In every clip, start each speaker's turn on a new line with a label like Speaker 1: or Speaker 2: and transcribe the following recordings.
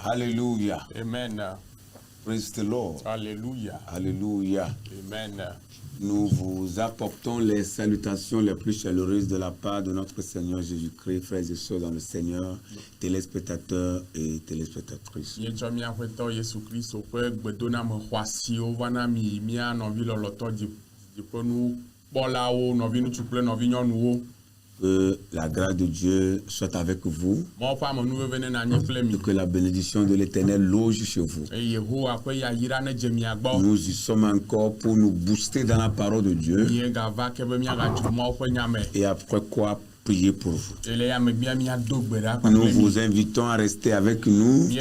Speaker 1: Hallelujah.
Speaker 2: Amen.
Speaker 1: Praise the Lord.
Speaker 2: Alléluia.
Speaker 1: Alléluia.
Speaker 2: Amen.
Speaker 1: Nous vous apportons les salutations les plus chaleureuses de la part de notre Seigneur Jésus-Christ, frères et sœurs dans le Seigneur, téléspectateurs et téléspectatrices. Que la grâce de Dieu soit avec vous et que la bénédiction de l'Éternel loge chez vous. Nous y sommes encore pour nous booster dans la parole de Dieu et après quoi prier pour vous. Nous vous invitons à rester avec nous, à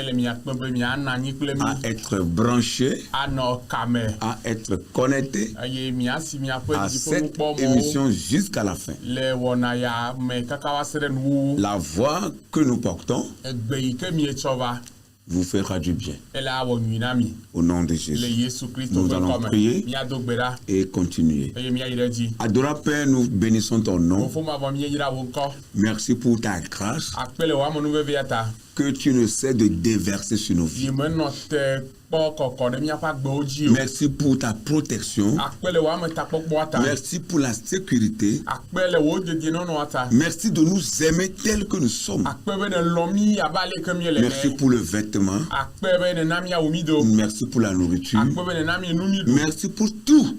Speaker 1: être branchés, à être connectés à cette émission jusqu'à la fin. La voix que nous portons vous fera du bien. Au nom de Jésus, nous allons prier et continuer. Adorable Père, nous bénissons ton nom. Merci pour ta grâce que tu ne sais de déverser sur nos vies. Merci pour ta protection. Merci pour la sécurité. Merci de nous aimer tels que nous sommes. Merci pour le vêtement. Merci pour la nourriture. Merci pour tout.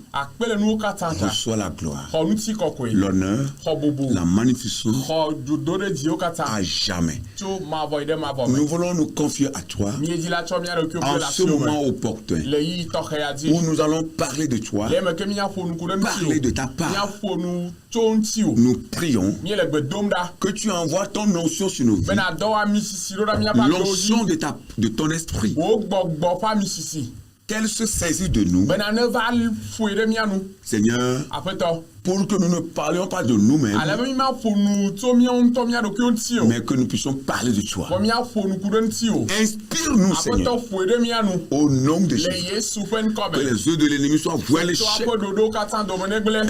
Speaker 1: Reçois la gloire, l'honneur, la magnificence à jamais. Nous voulons nous confier à toi en ce moment opportun où nous allons parler de toi, parler de ta part. Nous prions que tu envoies ton onction sur nos vies, l'onction de ton esprit, qu'elle se saisit de nous, Seigneur, pour que nous ne parlions pas de nous-mêmes, mais que nous puissions parler de toi. Inspire-nous, Seigneur, au nom de Jésus, que les yeux de l'ennemi soient voués à l'échec et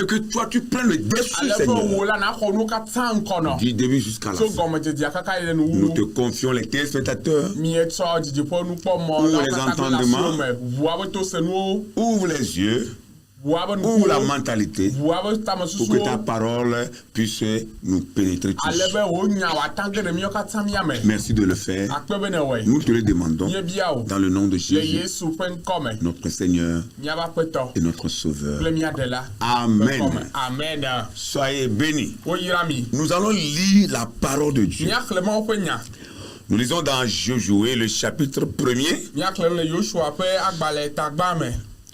Speaker 1: que toi tu prennes le dessus, Seigneur, du début jusqu'à la fin. Nous te confions les téléspectateurs, ouvre les entendements, ouvre les yeux, ouvre la mentalité pour que ta parole puisse nous pénétrer tous. Merci de le faire. Nous te le demandons dans le nom de Jésus, notre Seigneur et notre Sauveur. Amen. Soyez bénis. Nous allons lire la parole de Dieu. Nous lisons dans Josué le chapitre 1er.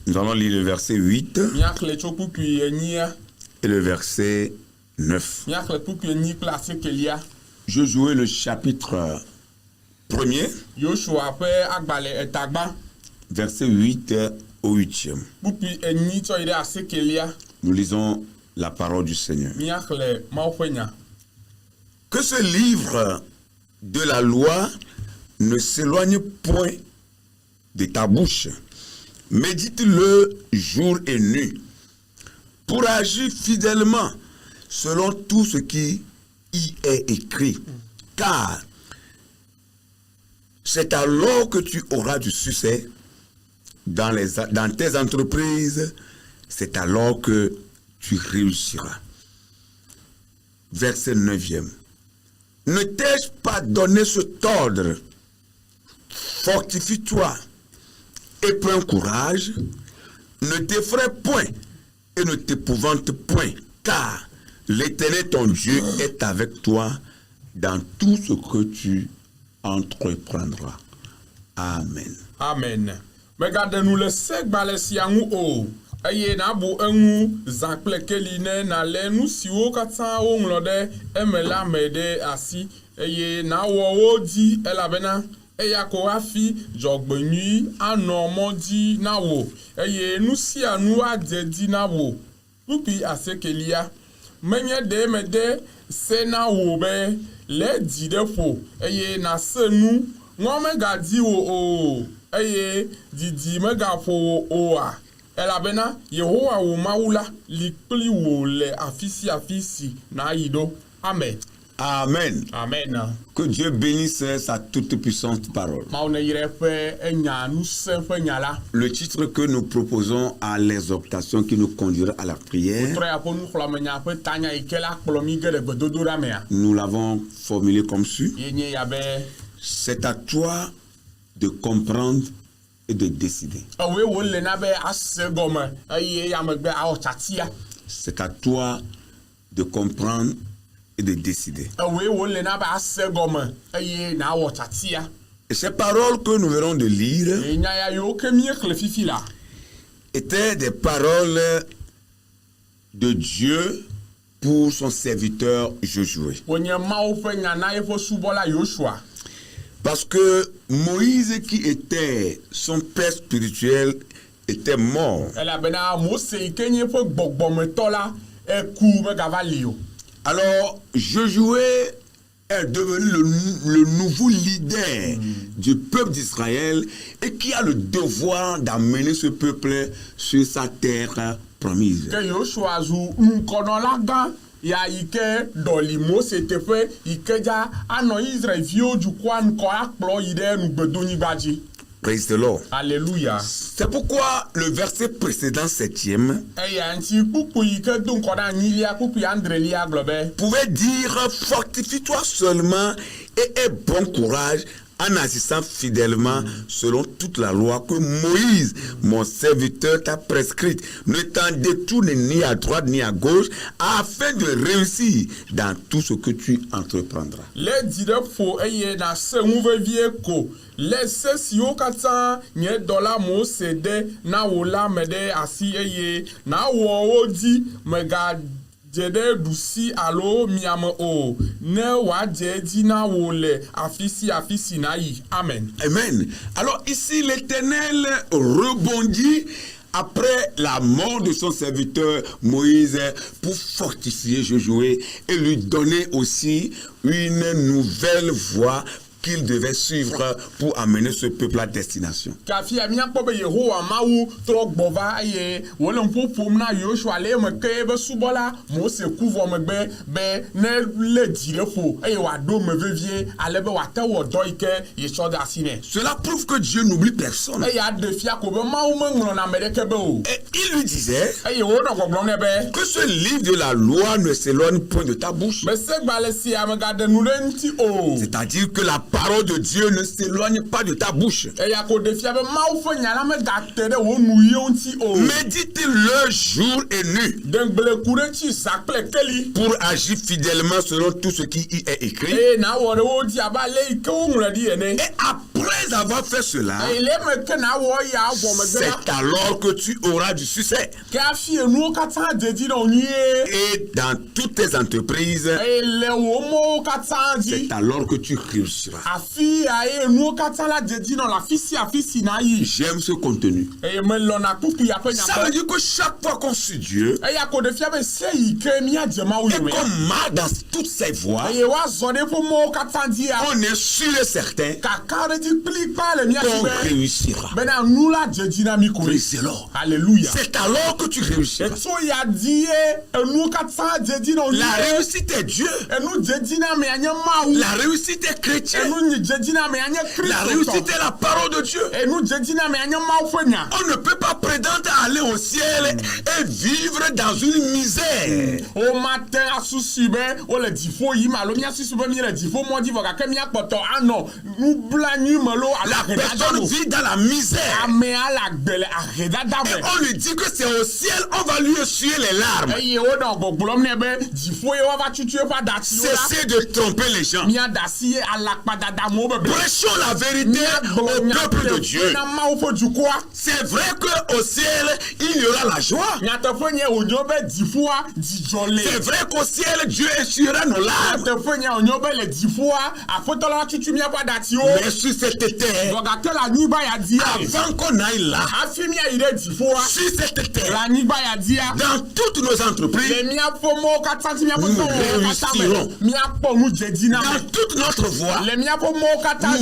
Speaker 1: Nous allons lire le verset 8 et le verset 9. Josué le chapitre 1er, verset 8 au 8e. Nous lisons la parole du Seigneur. Que ce livre de la loi ne s'éloigne point de ta bouche. Médite-le jour et nuit pour agir fidèlement selon tout ce qui y est écrit. Car c'est alors que tu auras du succès dans tes entreprises. C'est alors que tu réussiras. Verset 9e. Ne t'ai-je pas donné cet ordre? Fortifie-toi et prends courage, ne t'effraie point et ne t'épouvante point, car l'Éternel ton Dieu est avec toi dans tout ce que tu entreprendras. Amen.
Speaker 2: Amen. Regardez-nous le sec balesiangu o. Aye na bu engu zankple keline na le nu siwo katan o nglode emela mede asi. Aye na wo di elabena. Eya ko afi jogbenui anomodi na wo eye nu si anu adedi na wo Pupi asekelia. Menye de mede sena wobe le di defo. Eye na senu. Ngome gadi wo eye di mega fo oa. Elabena Yehowa wo maula likli wo le afisi na ido. Amen.
Speaker 1: Amen.
Speaker 2: Amen.
Speaker 1: Que Dieu bénisse sa toute puissante parole. Le titre que nous proposons à l'exhortation qui nous conduira à la prière, nous l'avons formulé comme suit. C'est à toi de comprendre et de décider. C'est à toi de comprendre et de décider. Et ces paroles que nous venons de lire étaient des paroles de Dieu pour son serviteur Josué. Parce que Moïse, qui était son père spirituel, était mort. Alors, Josué est devenu le nouveau leader du peuple d'Israël et qui a le devoir d'amener ce peuple sur sa terre promise. Praise the Lord.
Speaker 2: Alléluia.
Speaker 1: C'est pourquoi le verset précédent, 7e, pouvait dire: fortifie-toi seulement et aie bon courage en agissant fidèlement selon toute la loi que Moïse, mon serviteur, t'a prescrite. Ne t'en détourne ni à droite ni à gauche, afin de réussir dans tout ce que tu entreprendras.
Speaker 2: Laisse si o kata nye dola mo sede na wola mede asi eye na wo odi mega jede dusi alo miame o ne wa jedi na wole afisi na yi. Amen.
Speaker 1: Amen. Alors ici l'Éternel rebondit après la mort de son serviteur Moïse pour fortifier Josué et lui donner aussi une nouvelle voie qu'il devait suivre pour amener ce peuple à destination. Cela prouve que Dieu n'oublie personne. Et il lui disait que ce livre de la loi ne s'éloigne point de ta bouche. C'est-à-dire que la parole de Dieu ne s'éloigne pas de ta bouche. Médite-le jour et nuit pour agir fidèlement selon tout ce qui y est écrit. Et après avoir fait cela, c'est alors que tu auras du succès. Et dans toutes tes entreprises, c'est alors que tu réussiras. J'aime ce contenu. Ça veut dire que chaque fois qu'on suit Dieu et qu'on marche dans toutes ses voies, on est sûr et certain qu'on réussira.
Speaker 2: Alléluia.
Speaker 1: C'est alors que tu réussiras. La réussite est Dieu. La réussite est chrétien. La réussite est la parole de Dieu. On ne peut pas prétendre aller au ciel et vivre dans une misère. La personne vit dans la misère. Et on lui dit que c'est au ciel, on va lui essuyer les larmes. Cessez de tromper les gens. Prêchons la vérité au peuple de Dieu. C'est vrai qu'au ciel, il y aura la joie. C'est vrai qu'au ciel, Dieu essuiera nos larmes. Mais sur cette cette terre, avant qu'on aille là, sur cette terre, dans toutes nos entreprises, nous réussirons. Dans toute notre voie, nous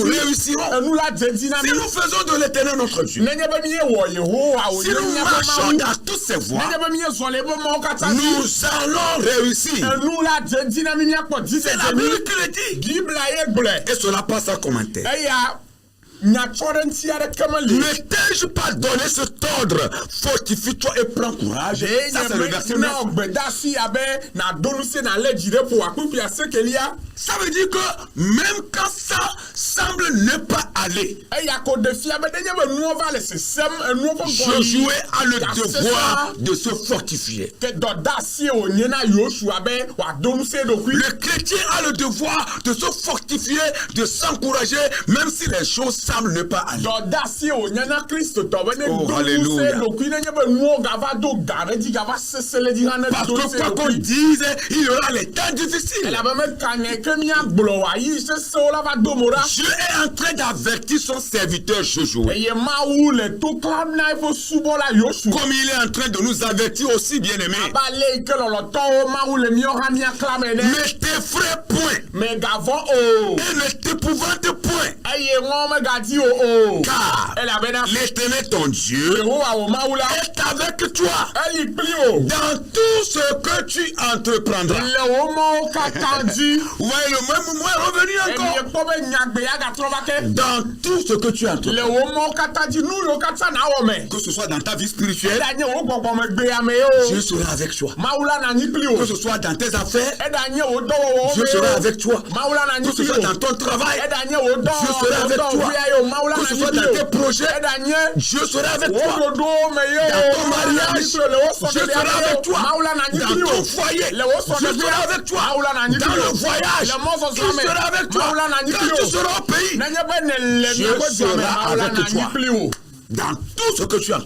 Speaker 1: réussirons. Si nous faisons de l'Éternel notre Dieu, si nous marchons dans toutes ces voies, nous allons réussir. C'est la Bible qui le dit. Et cela passe en commentaire. Ne t'ai-je pas donné cet ordre? Fortifie-toi et prends courage. Ça, c'est le verset 9. Ça veut dire que même quand ça semble ne pas aller, Josué a le devoir de se fortifier. Le chrétien a le devoir de se fortifier, de s'encourager, même si les choses semblent ne pas aller. Oh, alléluia. Parce que quoi qu'on dise, il y aura les temps difficiles. Dieu est en train d'avertir son serviteur Josué. Comme il est en train de nous avertir aussi, bien-aimés. Ne t'effraie point. Et ne t'épouvante point. Car l'Éternel ton Dieu est avec toi dans tout ce que tu entreprendras. Vous voyez le même mot est revenu encore. Dans tout ce que tu entreprendras. Que ce soit dans ta vie spirituelle, Dieu sera avec toi. Que ce soit dans tes affaires, Dieu sera avec toi. Que ce soit dans ton travail, Dieu sera avec toi. Que ce soit dans tes projets, Dieu sera avec toi. Dans ton mariage, Dieu sera avec toi. Dans ton foyer, Dieu sera avec toi. Dans le voyage, Dieu sera avec toi. Quand tu seras au pays, Dieu sera avec toi. Dans tout ce que tu as.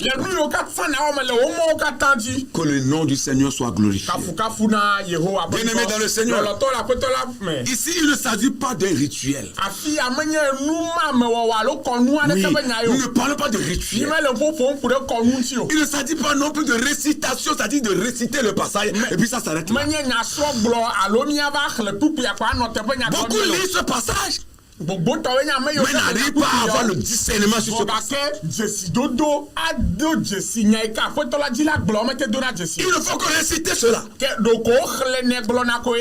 Speaker 1: Que le nom du Seigneur soit glorifié. Bien-aimé dans le Seigneur, ici il ne s'agit pas d'un rituel. Oui, nous ne parlons pas de rituel. Il ne s'agit pas non plus de récitation, c'est-à-dire de réciter le passage et puis ça s'arrête là. Beaucoup lisent ce passage, mais n'arrive pas à avoir le discernement sur ce passage. Il ne faut que réciter cela.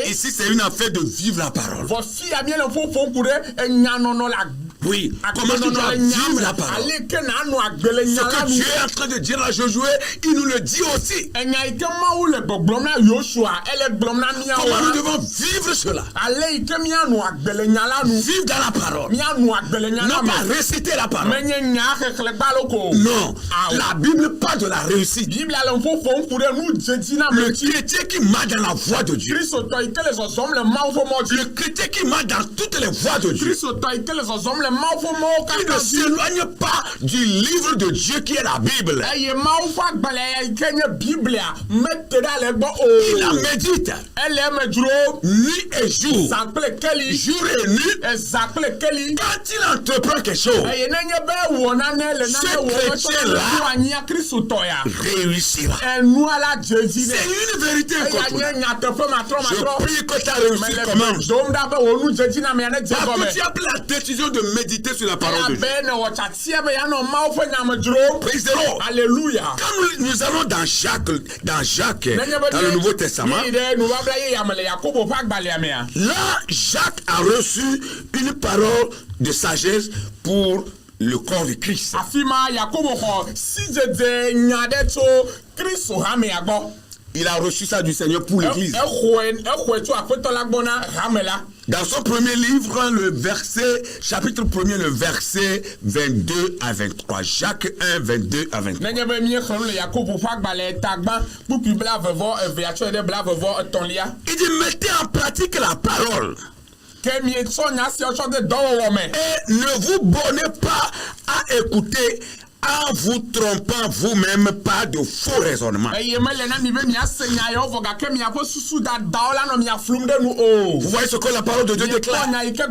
Speaker 1: Ici, c'est une affaire de vivre la parole. Oui, comment tu dois vivre la parole. Ce que Dieu est en train de dire à Josué, il nous le dit aussi. Comment nous devons vivre cela. Vivre dans la parole. Non pas réciter la parole. Non, la Bible parle de la réussite. Le chrétien qui marche dans la voie de Dieu. Le chrétien qui marche dans toutes les voies de Dieu. Il ne s'éloigne pas du livre de Dieu qui est la Bible. Il la médite nuit et jour. Jour et nuit. Quand il entreprend quelque chose, ce chrétien-là réussira. C'est une vérité incontournable. Je prie que ta réussite commence. Parce que tu as pris la décision de méditer sur la parole de Dieu. Praise the Lord.
Speaker 2: Alléluia.
Speaker 1: Quand nous allons dans Jacques, dans le Nouveau Testament, là, Jacques a reçu une parole de sagesse pour le corps de Christ. Il a reçu ça du Seigneur pour l'Église. Dans son premier livre, le verset, chapitre 1er, le verset 22 à 23. Jacques 1, 22 à 23. Il dit, mettez en pratique la parole. Et ne vous bornez pas à écouter en vous trompant vous-même par de faux raisonnements. Vous voyez ce que la parole de Dieu déclare. Mettez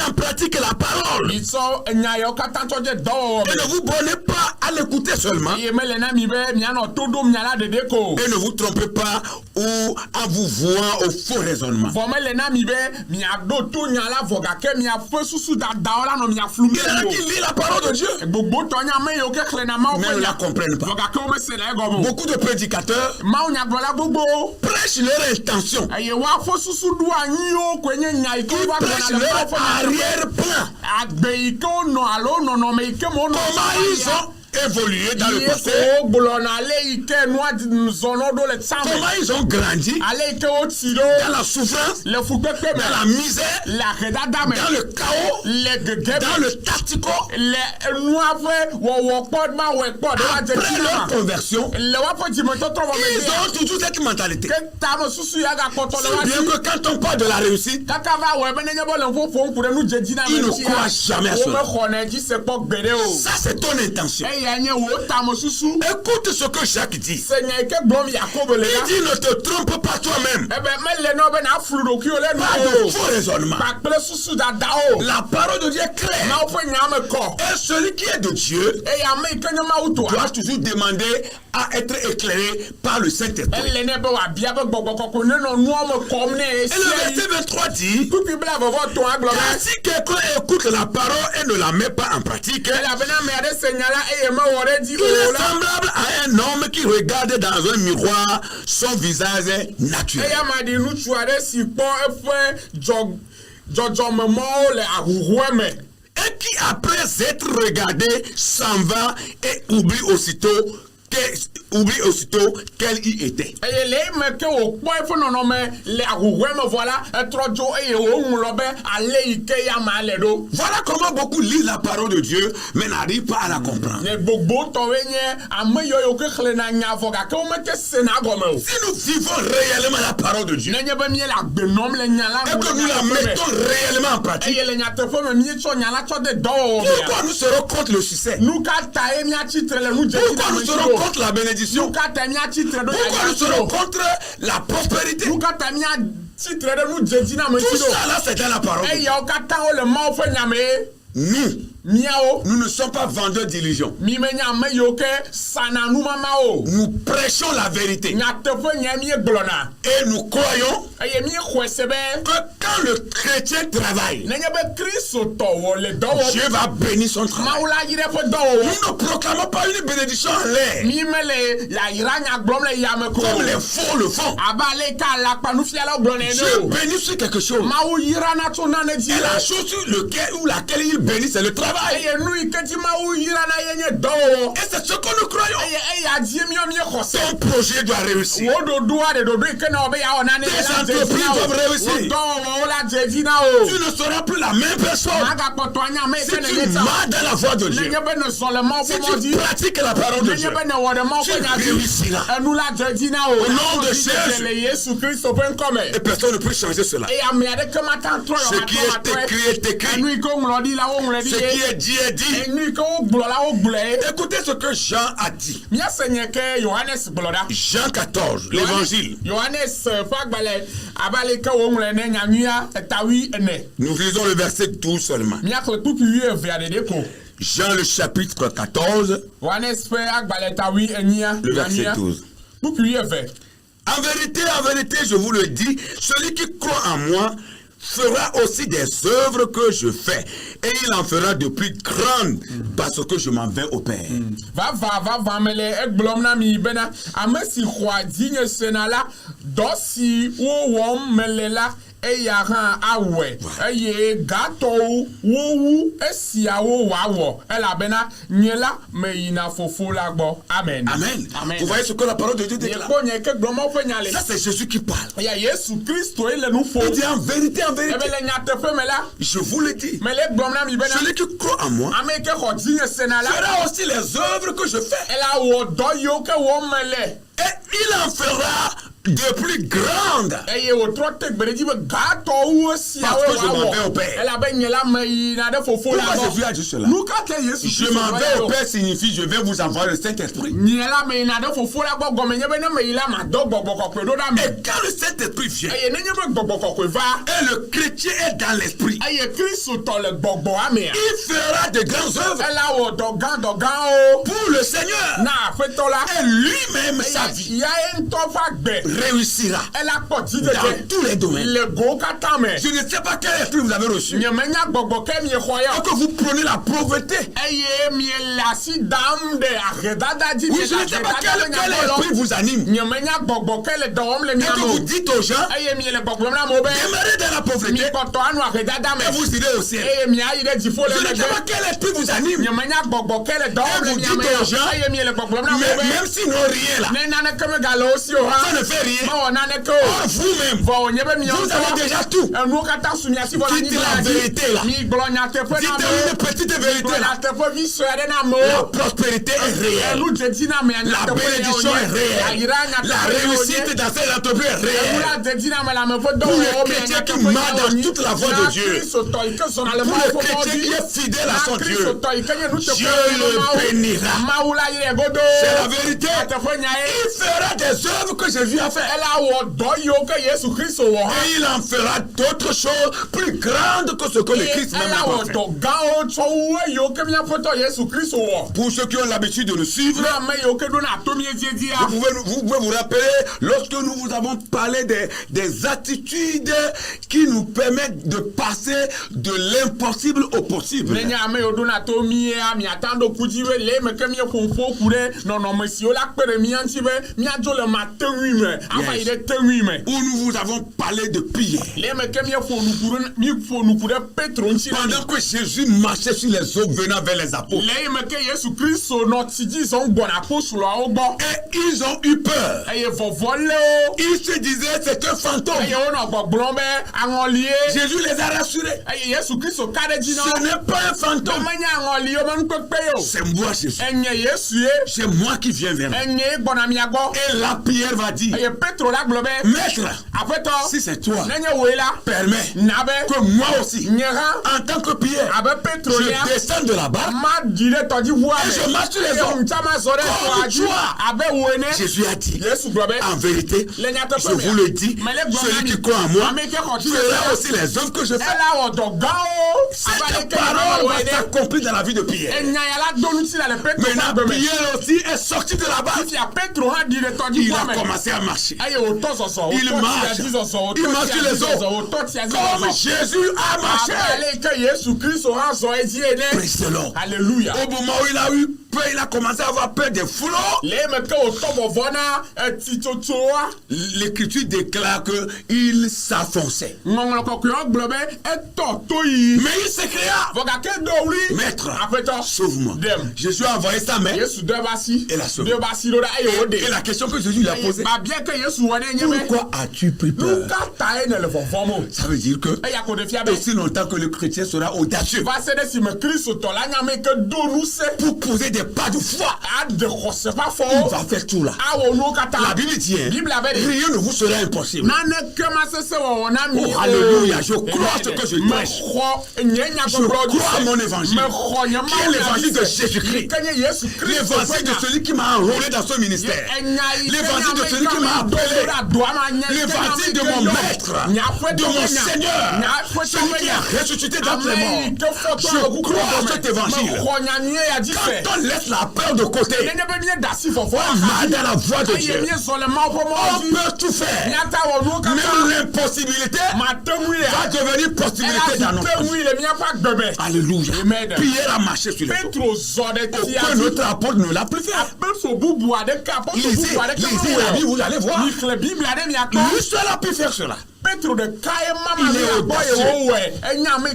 Speaker 1: en pratique la parole. Et ne vous bornez pas à l'écouter seulement. Et ne vous trompez pas ou en vous vouant au faux raisonnement. Il y en a qui lisent la parole de Dieu, mais ne la comprennent pas. Beaucoup de prédicateurs prêchent leur intention. Ils prêchent leur arrière-plan. Comment ils ont évolué dans le passé? Comment ils ont grandi dans la souffrance, dans la misère, dans le chaos, dans le tactico. Après leur conversion, ils ont toujours cette mentalité. C'est bien que quand on parle de la réussite, ils ne croient jamais à cela. Ça, c'est ton intention. Écoute ce que Jacques dit. Il dit ne te trompe pas toi-même. Pas de faux raisonnement. La parole de Dieu est claire. Et celui qui est de Dieu doit toujours demander à être éclairé par le Saint-Esprit. Et le verset 23 dit: car si quelqu'un écoute la parole et ne la met pas en pratique, il est semblable à un homme qui regarde dans un miroir son visage naturel. Et qui après être regardé s'en va et oublie aussitôt qu'elle y était. Voilà comment beaucoup lisent la parole de Dieu mais n'arrivent pas à la comprendre. Si nous vivons réellement la parole de Dieu et que nous la mettons réellement en pratique, pourquoi nous serons contre le succès? Pourquoi nous serons contre la bénédiction? Pourquoi nous serons contre la prospérité? Tout ça là, c'est dans la parole. Nous ne sommes pas vendeurs d'illusions. Nous prêchons la vérité. Et nous croyons que quand le chrétien travaille, Dieu va bénir son travail. Nous ne proclamons pas une bénédiction en l'air, comme les faux le font. Dieu bénit sur quelque chose. Et la chose sur laquelle il bénit, c'est le travail. Et c'est ce que nous croyons. Ton projet doit réussir. Tes entreprises doivent réussir. Tu ne seras plus la même personne si tu marches dans la voie de Dieu. Si tu pratiques la parole de Dieu, tu réussiras. Au nom de Jésus. Et personne ne peut changer cela. Ce qui est écrit est écrit. Ce qui est dit est dit. Écoutez ce que Jean a dit. Jean 14, l'évangile. Nous lisons le verset 12 seulement. Jean le chapitre 14, le verset 12. En vérité, je vous le dis, celui qui croit en moi fera aussi des œuvres que je fais, et il en fera de plus grandes parce que je m'en vais au Père. Amen. Amen. Vous voyez ce que la parole de Dieu déclare? Ça, c'est Jésus qui parle. Il dit en vérité, je vous le dis, celui qui croit en moi fera aussi les œuvres que je fais. Et il en fera de plus grande.
Speaker 2: Parce que je m'en vais au Père.
Speaker 1: Pourquoi Jésus a dit cela? Je m'en vais au Père signifie je vais vous envoyer le Saint-Esprit. Et quand le Saint-Esprit vient, et le chrétien est dans l'esprit, il fera de grandes œuvres pour le Seigneur. Et lui-même, sa vie réussira dans tous les domaines. Je ne sais pas quel esprit vous avez reçu. Et que vous prenez la pauvreté. Et je ne sais pas quel esprit vous anime. Et que vous dites aux gens, demeurez dans la pauvreté, et vous irez au ciel. Je ne sais pas quel esprit vous anime. Et vous dites aux gens, même s'ils n'ont rien là, ça ne fait rien. Or, vous-même, vous avez déjà tout. Dites la vérité là. Dites une petite vérité là. La prospérité est réelle. La bénédiction est réelle. La réussite dans cette entreprise est réelle. Pour le chrétien qui marche dans toute la voie de Dieu. Pour le chrétien qui est fidèle à son Dieu. Dieu le bénira. C'est la vérité. Il fera des œuvres que Jésus a fait. Et il en fera d'autres choses plus grandes que ce que le Christ même a fait. Pour ceux qui ont l'habitude de nous suivre, vous pouvez vous rappeler lorsque nous vous avons parlé des attitudes qui nous permettent de passer de l'impossible au possible. Où nous vous avons parlé de piller. Pendant que Jésus marchait sur les eaux venant vers les apôtres. Et ils ont eu peur. Ils se disaient c'est un fantôme. Jésus les a rassurés. Ce n'est pas un fantôme. C'est moi Jésus. C'est moi qui viens vers vous. Et la Pierre va dire, Maître, si c'est toi, permets que moi aussi, en tant que Pierre, je descends de là-bas et je marche sur les eaux comme toi. Jésus a dit, en vérité, je vous le dis, celui qui croit en moi fera aussi les œuvres que je fais. Cette parole va s'accomplir dans la vie de Pierre. Maintenant, Pierre aussi est sorti de là-bas. Il a commencé à marcher. Il marche sur les eaux comme Jésus a marché. Praise the Lord.
Speaker 2: Alléluia.
Speaker 1: Au moment où il a eu peur, il a commencé à avoir peur des flots. L'Écriture déclare qu'il s'enfonçait. Mais il s'écria, Maître, sauve-moi. Jésus a envoyé sa main et l'a sauvé. Et la question que Jésus lui a posée, pourquoi as-tu pris peur? Ça veut dire que aussi longtemps que le chrétien sera audacieux pour poser des pas de foi, il va faire tout là. La Bible dit, rien ne vous sera impossible. Oh, alléluia, je crois ce que je prêche. Je crois à mon évangile, qui est l'évangile de Jésus-Christ, l'évangile de celui qui m'a enrôlé dans ce ministère, l'évangile de celui qui m'a appelé, l'évangile de mon maître, de mon Seigneur, celui qui a ressuscité d'entre les morts. Je crois à cet évangile. Quand on laisse la peur de côté, on va dans la voie de Dieu. On peut tout faire. Même l'impossibilité va devenir possibilité dans notre vie. Alléluia. Pierre a marché sur les eaux. Aucun autre apôtre ne l'a pu faire. Lisez la Bible, vous allez voir. Lui seul a pu faire cela. Il est audacieux.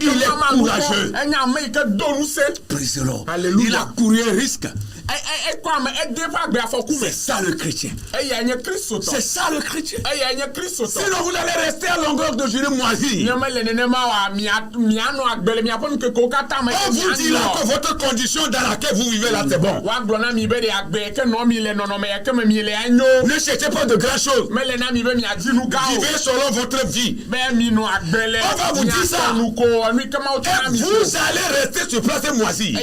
Speaker 1: Il est courageux. Il a couru un risque. C'est ça le chrétien. C'est ça le chrétien. Sinon vous allez rester à longueur de journée moisie. On vous dit là que votre condition dans laquelle vous vivez là c'est bon. Ne cherchez pas de grandes choses. Vivez selon votre vie. On va vous dire ça. Et vous allez rester sur place moisie.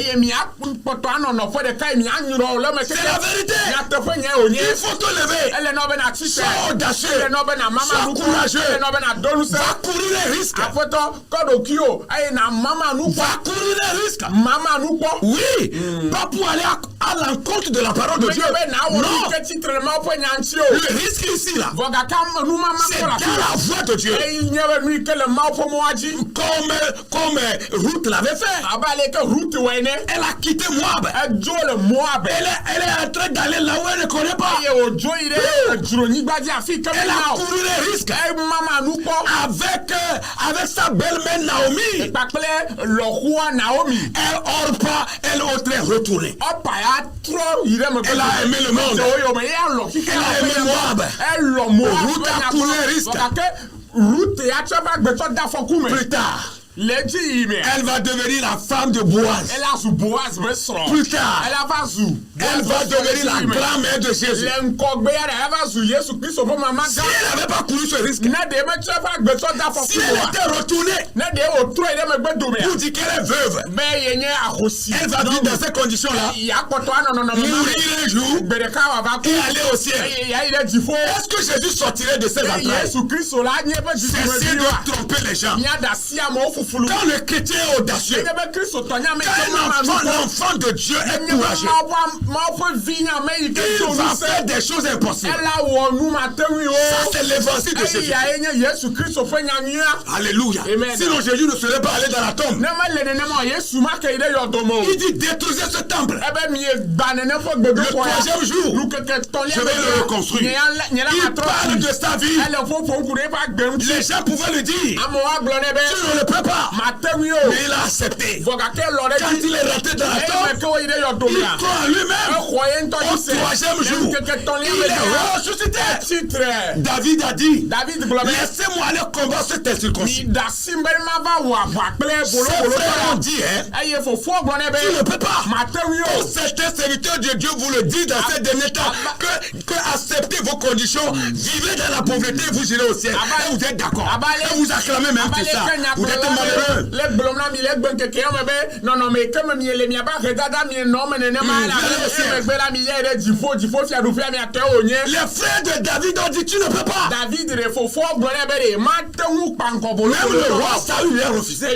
Speaker 1: C'est la vérité. Il faut te lever. Sois audacieux. Sois courageux. Va courir les risques. Va courir les risques. Oui. Pas pour aller à l'encontre de la parole de Dieu. Non. Le risque ici là. C'est dans la voie de Dieu. Comme Ruth l'avait fait. Elle a quitté Moab. Elle est en train d'aller là où elle ne connaît pas. Elle a couru les risques avec sa belle-mère Naomi. Elle est retournée. Elle a aimé le monde. Elle a aimé Moab. Ruth a couru les risques. Plus tard, elle va devenir la femme de Boaz. Plus tard, elle va devenir la grand-mère de Jésus. Si elle n'avait pas couru ce risque, si elle était retournée pour dire qu'elle est veuve, elle va vivre dans ces conditions-là, mourir un jour et aller au ciel. Est-ce que Jésus sortirait de ses entrailles? Cessez de tromper les gens. Quand le chrétien est audacieux, quand l'enfant de Dieu est courageux, il va faire des choses impossibles. Ça, c'est l'évangile de Jésus. Alléluia. Sinon, Jésus ne serait pas allé dans la tombe. Il dit détruisez ce temple. Le troisième jour, je vais le reconstruire. Il parle de sa vie. Les gens pouvaient le dire. Tu ne le peux pas. Mais il a accepté. Quand il est rentré dans la tombe, il croit en lui-même. Au troisième jour, il est ressuscité. David a dit, laissez-moi aller combattre cette incirconcis. Ses frères ont dit, tu ne peux pas. Certains serviteurs de Dieu vous le disent dans ces derniers temps, que acceptez vos conditions, vivez dans la pauvreté, vous irez au ciel. Et vous êtes d'accord. Et vous acclamez même que ça. Vous êtes malheureux. Les frères de David ont dit tu ne peux pas. Même le roi Saül lui a refusé.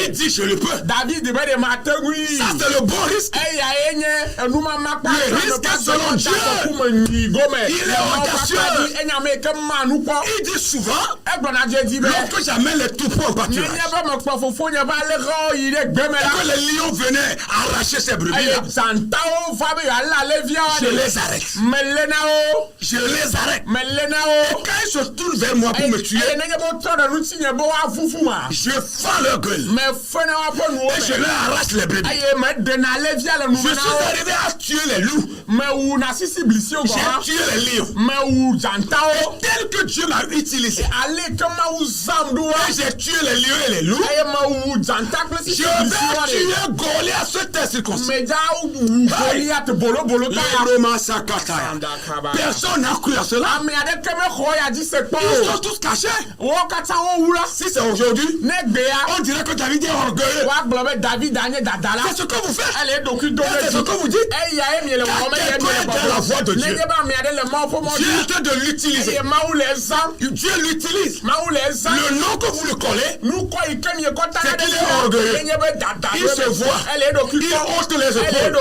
Speaker 1: Il dit je le peux. Ça c'est le bon risque. Le risque selon Dieu. Il est audacieux. Il dit souvent lorsque j'amène les troupeaux en pâturage et que les lions venaient arracher ces brebis là, je les arrête. Je les arrête. Et quand ils se tournent vers moi pour me tuer, je fends leur gueule et je leur arrache les brebis. Je suis arrivé à tuer les loups. J'ai tué les lions. Et tel que Dieu m'a utilisé, j'ai tué les lions et les loups. Je vais tuer Goliath à cette circonstance. Personne n'a cru à cela. Ils sont tous cachés. Si c'est aujourd'hui, on dirait que David est orgueilleux. C'est ce que vous faites. C'est ce que vous dites. Quand quelqu'un est dans la voie de Dieu, Dieu est en train de l'utiliser. Dieu l'utilise. Le nom que vous le collez, c'est qu'il est orgueilleux. Il se voit. Il hausse les épaules.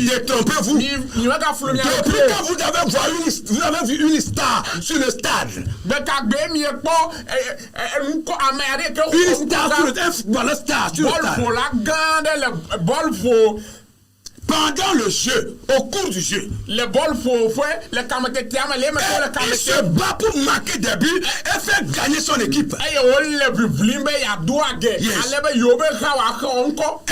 Speaker 1: Détrompez-vous. Depuis quand vous avez vu une star sur le stade? Une star sur le stade. pendant le jeu, au cours du jeu,
Speaker 2: le bol fofo, le kamete tiama, le me le
Speaker 1: il se bat pour marquer des buts et faire gagner son équipe.
Speaker 2: Et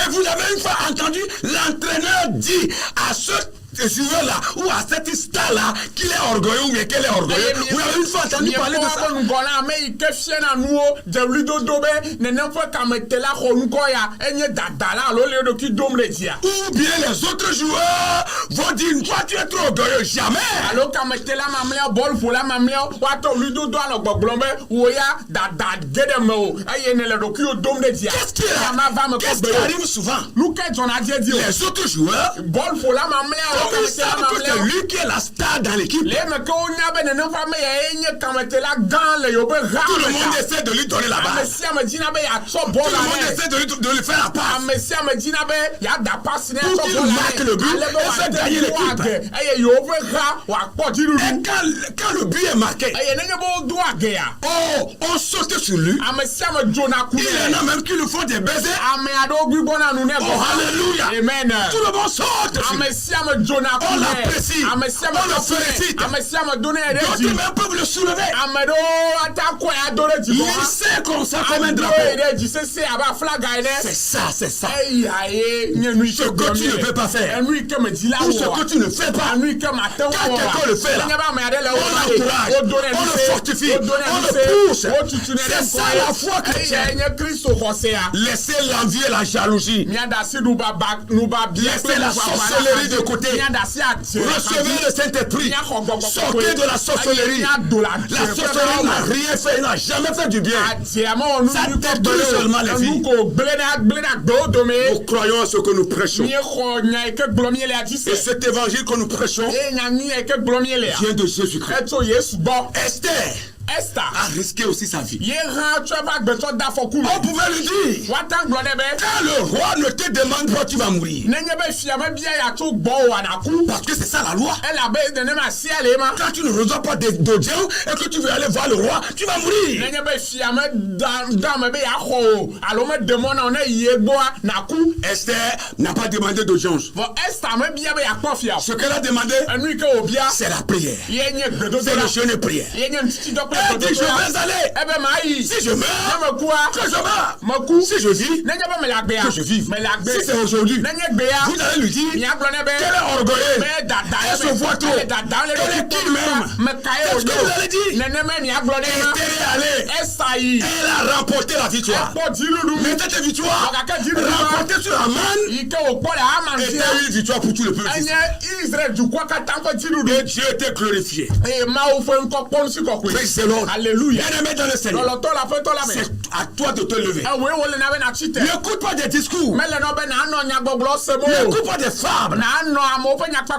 Speaker 1: vous avez une fois entendu l'entraîneur dire à ce joueur-là ou à cette star-là qu'il est orgueilleux ou bien qu'elle est orgueilleuse. Vous avez une fois entendu parler de ça? Ou bien les autres joueurs vont dire toi tu es trop orgueilleux. Jamais. Qu'est-ce qui arrive souvent? Les autres joueurs c'est lui qui est la star dans l'équipe. Tout le monde essaie de lui donner la base. Tout le monde essaie de lui faire la passe. Pour qu'il marque le but et fait gagner l'équipe. Et quand le but est marqué, on saute sur lui. Il y en a même qui le font des baisers. Oh, alléluia.
Speaker 2: Amen.
Speaker 1: Tout le monde saute sur lui. On l'apprécie, on le félicite. D'autres même peuvent le soulever. Il sait comme ça comme un drapeau. C'est ça. Ce que tu ne peux pas faire. Ou ce que tu ne fais pas. Quand quelqu'un le fait là, on l'encourage, on le fortifie, on le pousse. C'est ça la foi chrétienne. Laissez l'envie et la jalousie. Laissez la sorcellerie de côté. Recevez le Saint-Esprit. Sortez de la sorcellerie. La sorcellerie n'a rien fait, n'a jamais fait du bien. Ça détruit seulement les vies. Nous croyons à ce que nous prêchons. Et cet évangile que nous prêchons vient de Jésus-Christ. Esther a risqué aussi sa vie. On pouvait lui dire, quand le roi ne te demande pas, tu vas mourir. Parce que c'est ça la loi. Quand tu ne reçois pas d'audience et que tu veux aller voir le roi, tu vas mourir. Esther n'a pas demandé d'audience. Ce qu'elle a demandé, c'est la prière. C'est le jeûne et prière. Elle dit, je vais aller. Si je meurs, que je meurs. Si je vis, que je vive. Si c'est aujourd'hui, vous allez lui dire qu'elle est orgueilleuse. Elle se voit trop. Elle est qui même. C'est ce que vous allez dire. Elle a remporté la victoire. Mais cette victoire, remportée sur la manne, était une victoire pour tout le peuple. Et Dieu était glorifié. Alléluia. Bien-aimé dans le Seigneur, c'est à toi de te lever. N'écoute pas des discours. N'écoute pas des fables.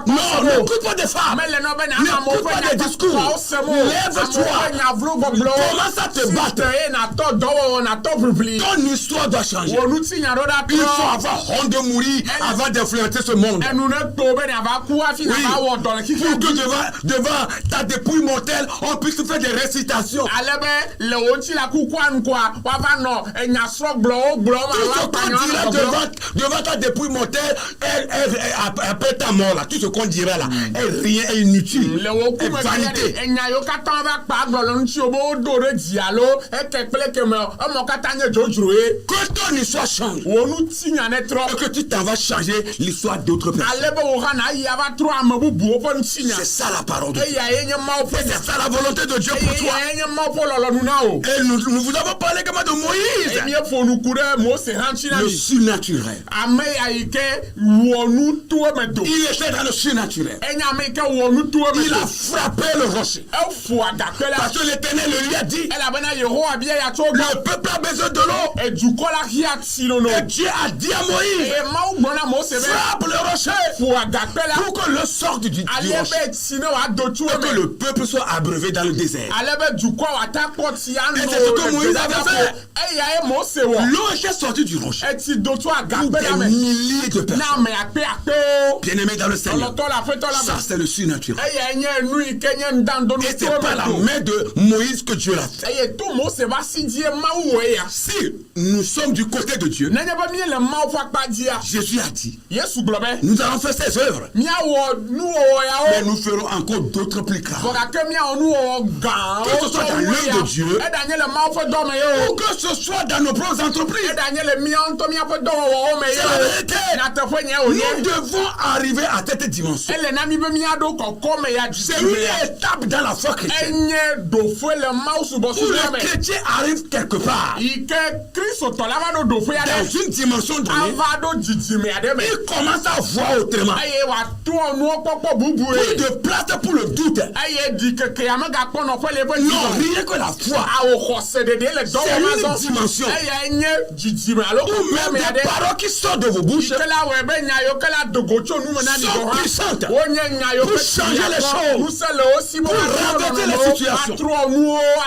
Speaker 1: Non, n'écoute pas des fables. N'écoute pas des discours. Lève-toi. Commence à te battre. Ton histoire doit changer. Il faut avoir honte de mourir avant d'influencer ce monde. Oui. Pour que devant ta dépouille mortelle, on puisse faire des récitations. Tout ce qu'on dira devant ta dépouille mortelle, après ta mort là, tout ce qu'on dira là, est rien, est inutile, est vanité. Que ton histoire change. Et que tu t'en vas changer l'histoire d'autres personnes. C'est ça la parole de Dieu. C'est ça la volonté de Dieu pour toi. Et nous vous avons parlé comment de Moïse. Le surnaturel. Il était dans le surnaturel. Il a frappé le rocher. Parce que l'Éternel lui a dit, le peuple a besoin de l'eau. Et Dieu a dit à Moïse, frappe le rocher pour que l'eau sorte du rocher. Et que le peuple soit abreuvé dans le désert. c'est ce que Moïse avait fait. L'eau est sortie du rocher. Pour des milliers de personnes. Bien-aimés dans le Seigneur. Ça, c'est le surnaturel. Et c'est pas la main de Moïse que Dieu l'a fait. Si nous sommes du côté de Dieu, Jésus a dit, nous allons faire ses œuvres. Mais nous ferons encore d'autres plus graves. Que ce soit dans l'œuvre de Dieu, ou que ce soit dans nos propres entreprises. C'est la vérité. Nous devons arriver à cette dimension. C'est une étape dans la foi chrétienne. Où le chrétien arrive quelque part dans une dimension donnée, il commence à voir autrement. Plus de place pour le doute. Non, rien que la foi. C'est une dimension où même des paroles qui sortent de vos bouches sont puissantes pour changer les choses, pour renverser les situations.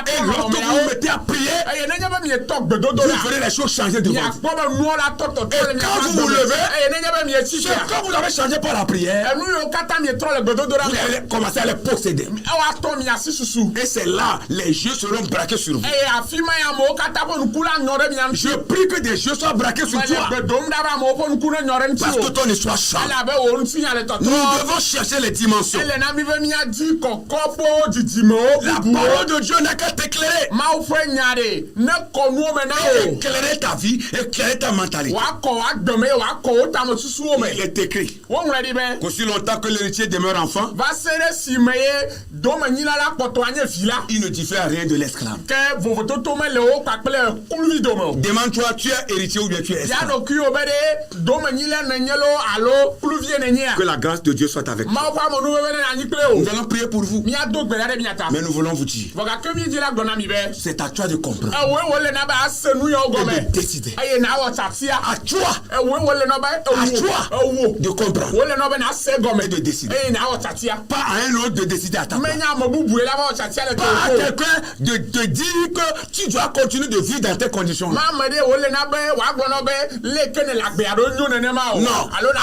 Speaker 1: Et lorsque vous vous mettez à prier, vous verrez les choses changer de vous. Et quand vous vous levez, c'est quand vous l'avez changé par la prière, vous allez commencer à les posséder. Et c'est là, les yeux seront braqués sur vous. Je prie que des yeux soient braqués sur toi. Parce que ton histoire change. Nous devons chercher les dimensions. La parole de Dieu n'a qu'à t'éclairer. Éclairer ta vie, éclairer ta mentalité. Il est écrit qu'aussi longtemps que l'héritier demeure enfant, il ne diffère rien de l'esclave. Demande-toi, tu es héritier ou bien tu es esclave. Que la grâce de Dieu soit avec vous. Nous allons prier pour vous. Mais nous voulons vous dire, c'est à toi de comprendre et de décider. À toi de comprendre et de décider. Pas à un autre de décider à ta place. Pas à quelqu'un de te dire que tu dois continuer de vivre dans tes conditions. Non, à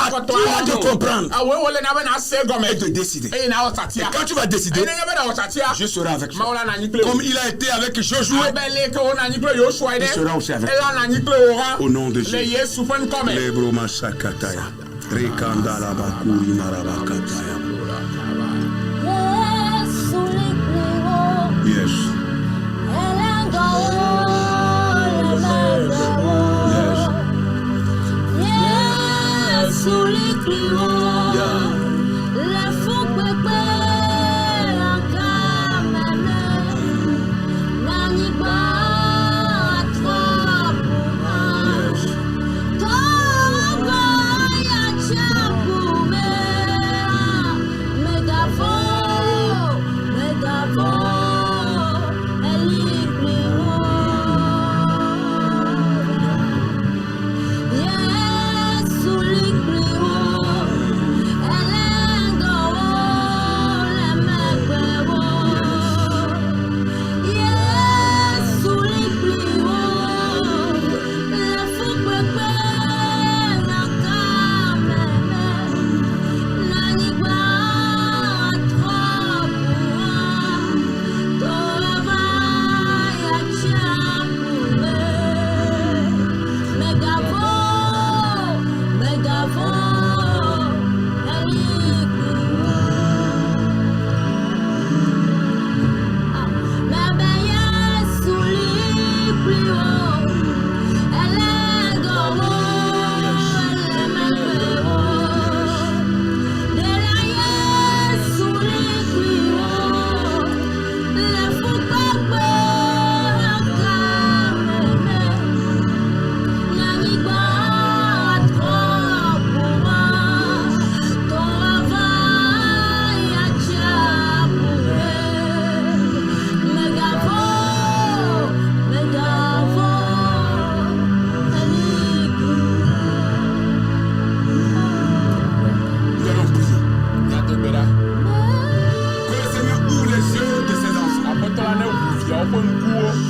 Speaker 1: toi de comprendre et de décider. Et quand tu vas décider, je serai avec toi. Comme il a été avec Josué, il sera aussi avec toi. Au nom de Jésus. Yes.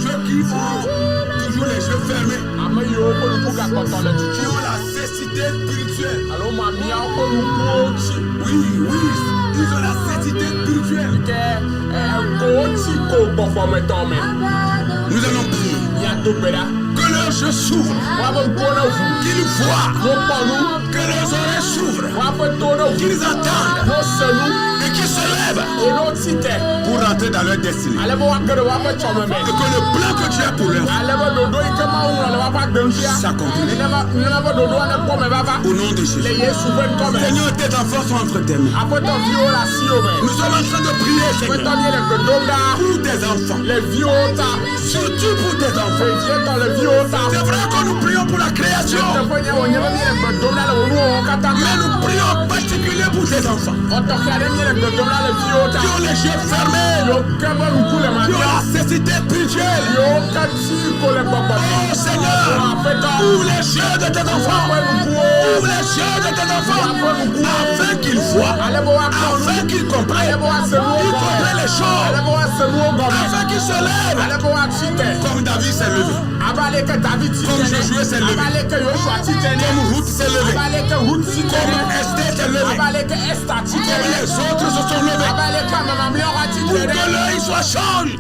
Speaker 1: Ceux qui ont toujours les yeux fermés, qui ont la cécité spirituelle. Oui, ils ont la cécité spirituelle. Nous allons prier. Que leurs yeux s'ouvrent, qu'ils voient, que leurs oreilles s'ouvrent, qu'ils entendent et qu'ils se lèvent pour rentrer dans leur destinée. Et que le plan que tu as pour leur s'accomplisse. Au nom de Jésus. Seigneur, tes enfants sont entre tes mains. Nous sommes en train de prier, Seigneur, pour tes enfants. Surtout pour tes enfants. C'est vrai que nous prions pour la création, mais nous prions en particulier pour tes enfants qui ont les yeux fermés, qui ont la cécité spirituelle. Oh Seigneur, ouvre les yeux de tes enfants, ouvre les yeux de tes enfants, afin qu'ils voient, afin qu'ils comprennent, qu'ils comprennent les choses, afin qu'ils se lèvent, comme David s'est levé, comme Josué s'est levé, comme Ruth s'est levé, comme Esther s'est levé, comme les autres se sont levés, pour que l'œil soit changé.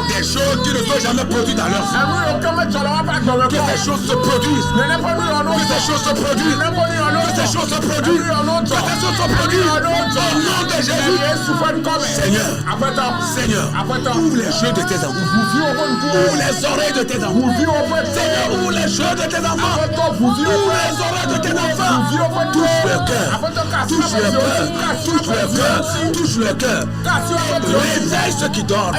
Speaker 1: Des choses qui ne sont jamais produites dans leur vie. Que ces choses se produisent. Que ces choses se produisent. Que ces choses se produisent. Que ces choses se produisent. Au nom de Jésus. Seigneur, ouvre les yeux de tes enfants. Ouvre les oreilles de tes enfants. Seigneur, ouvre les yeux de tes enfants. Ouvre les oreilles de tes enfants. Touche leur cœur. Touche leur cœur. Touche leur cœur. Touche leur cœur. Réveille ceux qui dorment.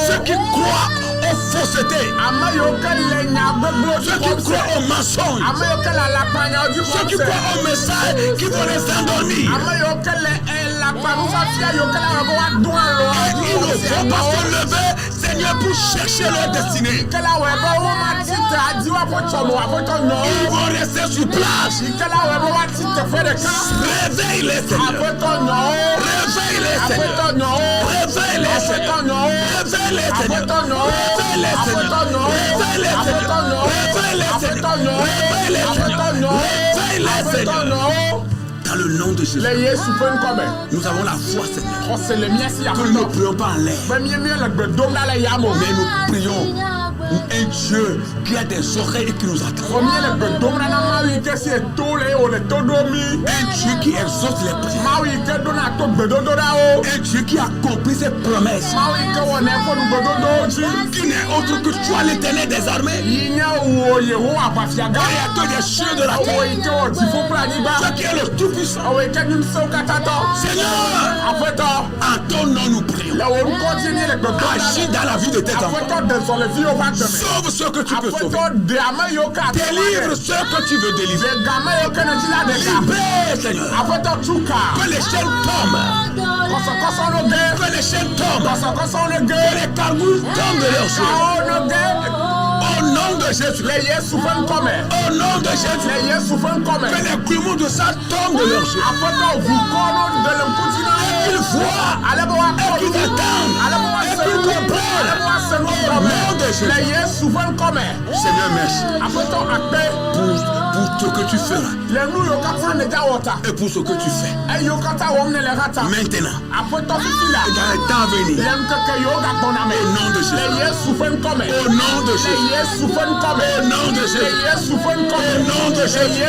Speaker 1: Ceux qui croient aux faussetés. Ceux qui croient aux mensonges. Ceux qui croient aux messages qui vont les endormir. Ils ne vont pas se lever, Seigneur, pour chercher leur destinée. Ils vont rester sur place. Réveille-les, Seigneur. Réveille-les, Seigneur. Réveille-les, Seigneur. Réveille-les, Seigneur. Réveille-les, Seigneur. Réveille-les, Seigneur. Réveille-les, Seigneur. Réveille-les, Seigneur. Dans le nom de Jésus, nous avons la foi, Seigneur, que nous ne prions pas en l'air, mais nous prions un Dieu qui a des oreilles et qui nous attend. Un Dieu qui exauce les prières. Un Dieu qui accomplit ses promesses. Qui n'est autre que toi, l'Éternel des armées. Créateur des cieux de la terre. Toi qui es le Tout-Puissant. Seigneur, en ton nom nous prions. Agis dans la vie de tes enfants. Sauve ceux que tu peux sauver. Délivre ceux que tu veux délivrer. Libère, Seigneur. Que les chaînes tombent. Que les chaînes tombent. Que les cargouilles tombent de leurs yeux. Au nom de Jésus. Au nom de Jésus. Que les grumeaux de sang tombent de leurs yeux. Et qu'ils voient. Et qu'ils attendent. Et qu'ils comprennent. Au nom de Jésus. Seigneur, merci. Pour ce que tu feras. Et pour ce que tu fais. Maintenant. Et dans les temps à venir. Au nom de Jésus. Au nom de Jésus. Au nom de Jésus. Au nom de Jésus.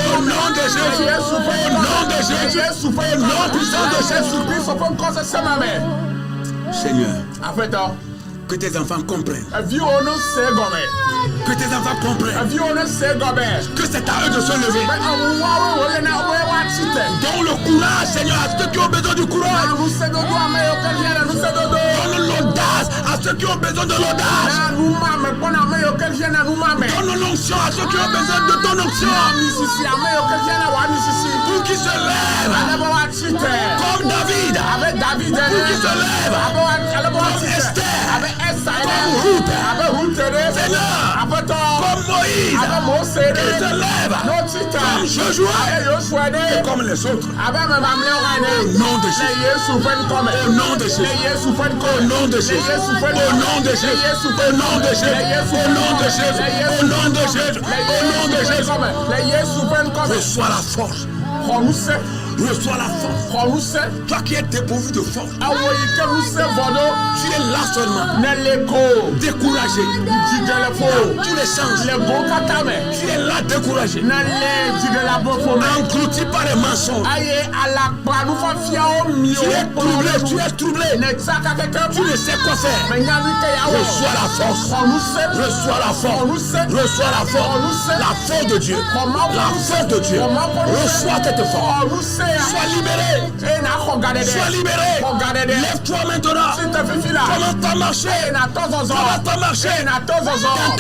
Speaker 1: Au nom de Jésus. Au nom de Jésus. Au nom puissant de Jésus. Seigneur. Que tes enfants comprennent. Que tes enfants comprennent. Que c'est à eux de se lever. Donne le courage, Seigneur, à ceux qui ont besoin du courage. Donne l'audace à ceux qui ont besoin de l'audace. Donne l'onction à ceux qui ont besoin de ton onction. Pour qu'ils se lèvent. Comme David. Pour qu'ils se lèvent. Comme Esther. Comme Ruth. Seigneur. Comme Moïse. Moïse, il se lève comme Josué et comme les autres. Au nom de Jésus. Au nom de Jésus. Au nom de Jésus. Au nom de Jésus. Au nom de Jésus. Au nom de Jésus. Au nom de Jésus. Au nom de Jésus. Reçois la force. Reçois la force. Toi qui es dépourvu de force. Tu es là seulement. Découragé. Dans tous les sens. Tu es là découragé. Englouti par les mensonges. Tu es troublé. Tu ne sais quoi faire. Reçois la force. Reçois la force. Reçois la force. La force de Dieu. La force de Dieu. Reçois cette force. Sois libéré. Sois libéré. Lève-toi maintenant. Comment t'as marché? Comment t'as marché? Dans ta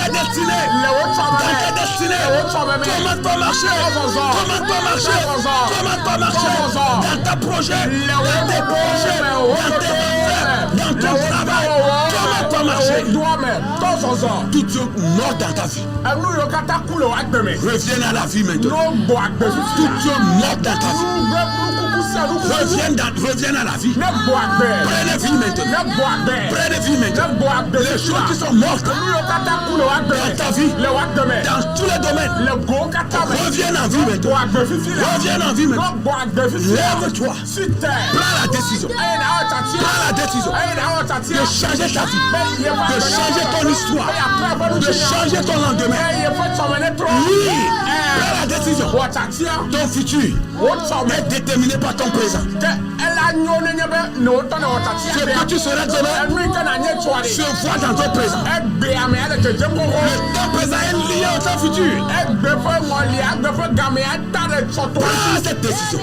Speaker 1: destinée. Dans ta destinée. Comment t'as marché? Comment t'as marché? Comment t'as marché? Dans ta projet. Dans tes projets. Dans tes affaires. Dans ton travail. Comment t'as marché? Tout Dieu mort dans ta vie. Reviens à la vie maintenant. Tout Dieu mort dans ta vie. Reviens à la vie. Prenez vie maintenant. Prenez vie maintenant. Les choses qui sont mortes dans ta vie, dans tous les domaines, reviens en vie maintenant. Reviens en vie maintenant. Lève-toi. Prends la décision. Prends la décision de changer ta vie, de changer ton histoire, de changer ton lendemain. Oui, prends la décision. Ton futur est déterminé par ton présent. Ce que tu seras demain se voit dans ton présent. Le temps présent est lié au temps futur. Prends cette décision.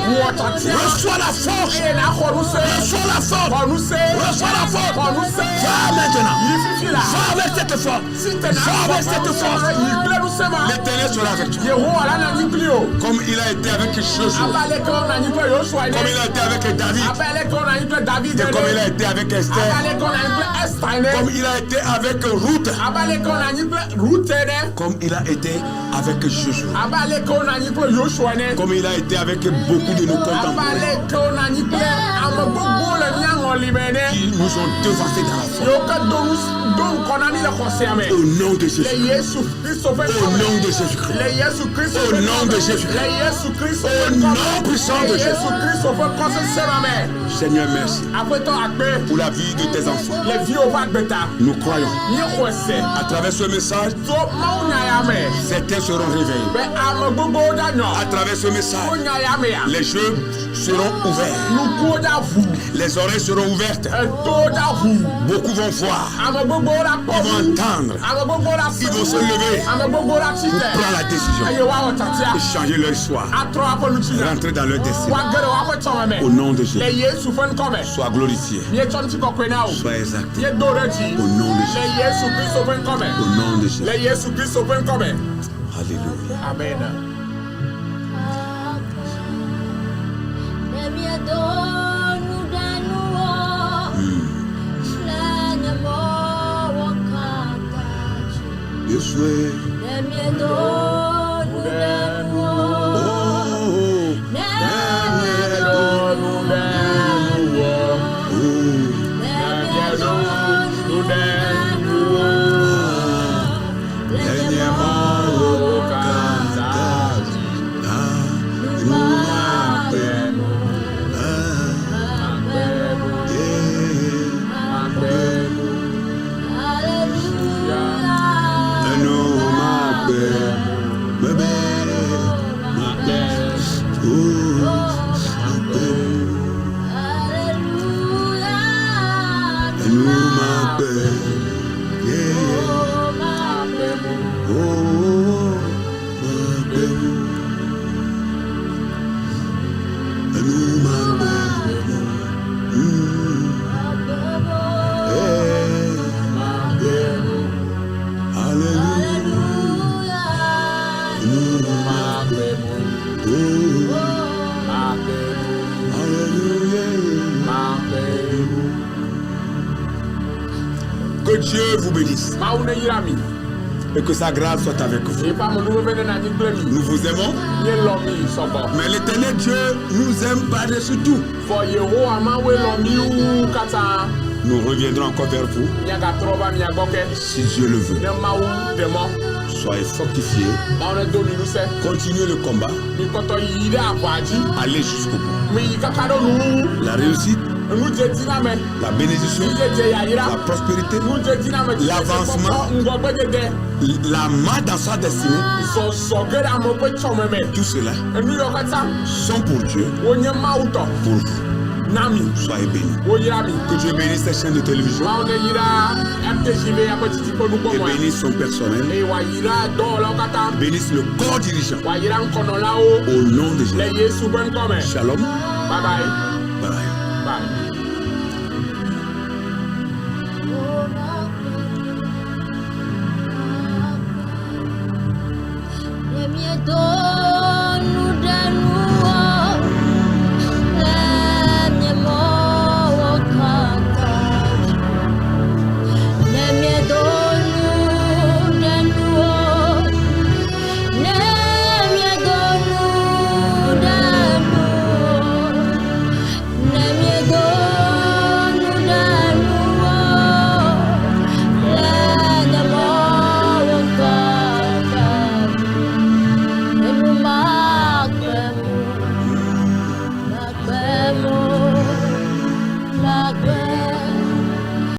Speaker 1: Reçois la force. Reçois la force. Reçois la force. Va maintenant. Va avec cette force. Va avec cette force. L'Éternel sera avec toi. Comme il a été avec Josué. Comme il a été avec David. Et comme il a été avec Esther. Comme il a été avec Ruth. Comme il a été avec Josué. Comme il a été avec beaucoup de nos contemporains qui nous ont devancés dans la foi. Au nom de Jésus. Au nom de Jésus-Christ. Au nom de Jésus-Christ. Au nom puissant de Jésus. Seigneur, merci pour la vie de tes enfants. Nous croyons. À travers ce message, certains seront réveillés. À travers ce message, les yeux seront ouverts. Les oreilles seront ouvertes. Beaucoup vont voir. Ils vont entendre. Ils vont se lever pour prendre la décision et changer leur histoire. Rentrer dans leur destin. Au nom de Jésus. Sois glorifié. Sois exalté. Au nom de Jésus. Au nom de Jésus. Alléluia.
Speaker 2: Amen.
Speaker 1: Josué. Que Dieu vous bénisse. Et que sa grâce soit avec vous. Nous vous aimons. Mais l'Éternel Dieu nous aime par-dessus tout. Nous reviendrons encore vers vous. Si Dieu le veut. Soyez fortifiés. Continuez le combat. Allez jusqu'au bout. La réussite, la bénédiction, la prospérité, l'avancement, la main dans sa destinée, tout cela sont pour Dieu, pour vous. Soyez bénis. Que Dieu bénisse cette chaîne de télévision et bénisse son personnel. Bénisse le corps dirigeant. Au nom de Jésus. Shalom.
Speaker 2: Bye bye.